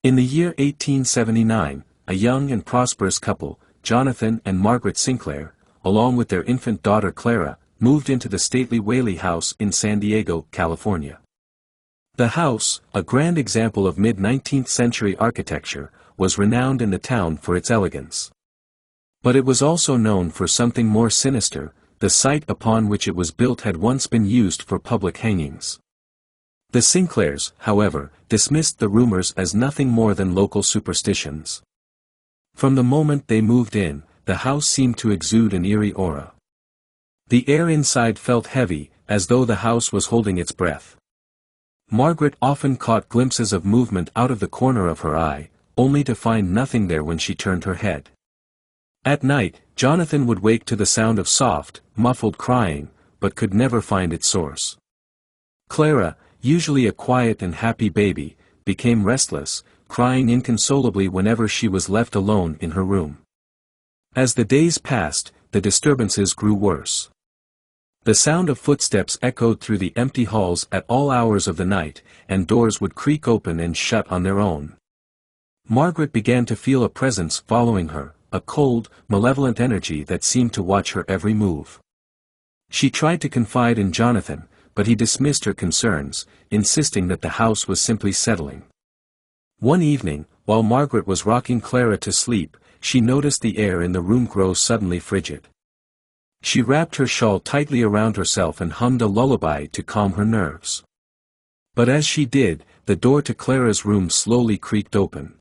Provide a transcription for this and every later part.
In the year 1879, a young and prosperous couple, Jonathan and Margaret Sinclair, along with their infant daughter Clara, moved into the stately Whaley house in San Diego, California. The house, a grand example of mid-19th century architecture, was renowned in the town for its elegance. But it was also known for something more sinister. The site upon which it was built had once been used for public hangings. The Sinclairs, however, dismissed the rumors as nothing more than local superstitions. From the moment they moved in, the house seemed to exude an eerie aura. The air inside felt heavy, as though the house was holding its breath. Margaret often caught glimpses of movement out of the corner of her eye, only to find nothing there when she turned her head. At night, Jonathan would wake to the sound of soft, muffled crying, but could never find its source. Clara, usually a quiet and happy baby, became restless, crying inconsolably whenever she was left alone in her room. As the days passed, the disturbances grew worse. The sound of footsteps echoed through the empty halls at all hours of the night, and doors would creak open and shut on their own. Margaret began to feel a presence following her, a cold, malevolent energy that seemed to watch her every move. She tried to confide in Jonathan, but he dismissed her concerns, insisting that the house was simply settling. One evening, while Margaret was rocking Clara to sleep, she noticed the air in the room grow suddenly frigid. She wrapped her shawl tightly around herself and hummed a lullaby to calm her nerves. But as she did, the door to Clara's room slowly creaked open.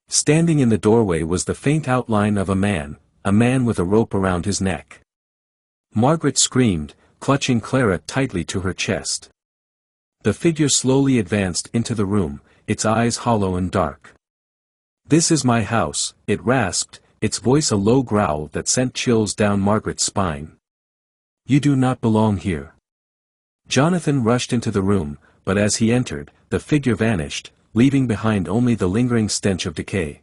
Standing in the doorway was the faint outline of a man with a rope around his neck. Margaret screamed, clutching Clara tightly to her chest. The figure slowly advanced into the room, its eyes hollow and dark. "This is my house," it rasped, its voice a low growl that sent chills down Margaret's spine. "You do not belong here." Jonathan rushed into the room, but as he entered, the figure vanished, leaving behind only the lingering stench of decay.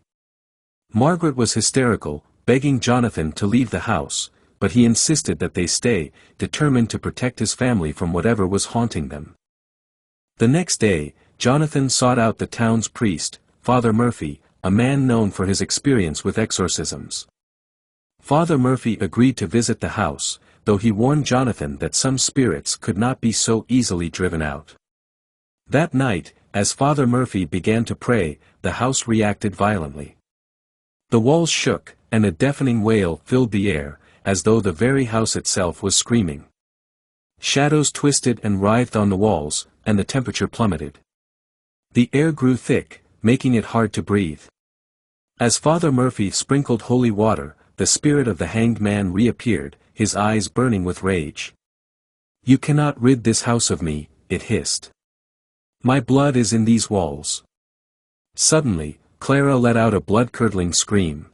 Margaret was hysterical, begging Jonathan to leave the house, but he insisted that they stay, determined to protect his family from whatever was haunting them. The next day, Jonathan sought out the town's priest, Father Murphy, a man known for his experience with exorcisms. Father Murphy agreed to visit the house, though he warned Jonathan that some spirits could not be so easily driven out. That night, as Father Murphy began to pray, the house reacted violently. The walls shook, and a deafening wail filled the air, as though the very house itself was screaming. Shadows twisted and writhed on the walls, and the temperature plummeted. The air grew thick, making it hard to breathe. As Father Murphy sprinkled holy water, the spirit of the hanged man reappeared, his eyes burning with rage. "You cannot rid this house of me," it hissed. "My blood is in these walls." Suddenly, Clara let out a blood-curdling scream.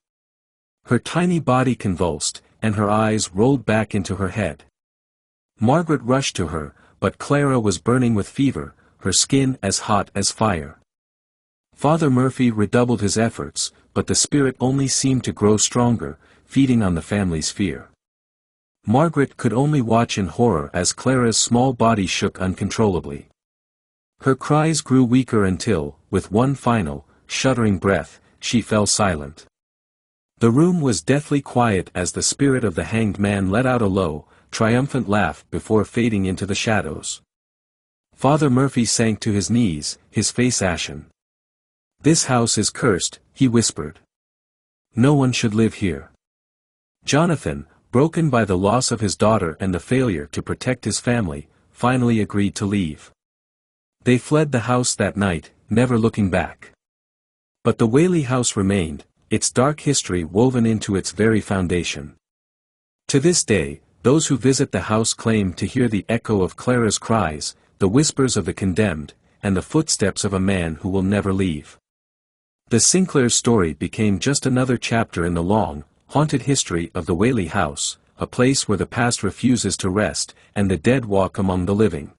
Her tiny body convulsed, and her eyes rolled back into her head. Margaret rushed to her, but Clara was burning with fever, her skin as hot as fire. Father Murphy redoubled his efforts, but the spirit only seemed to grow stronger, feeding on the family's fear. Margaret could only watch in horror as Clara's small body shook uncontrollably. Her cries grew weaker until, with one final, shuddering breath, she fell silent. The room was deathly quiet as the spirit of the hanged man let out a low, triumphant laugh before fading into the shadows. Father Murphy sank to his knees, his face ashen. "This house is cursed," he whispered. "No one should live here." Jonathan, broken by the loss of his daughter and the failure to protect his family, finally agreed to leave. They fled the house that night, never looking back. But the Whaley house remained, its dark history woven into its very foundation. To this day, those who visit the house claim to hear the echo of Clara's cries, the whispers of the condemned, and the footsteps of a man who will never leave. The Sinclair's story became just another chapter in the long, haunted history of the Whaley house, a place where the past refuses to rest, and the dead walk among the living.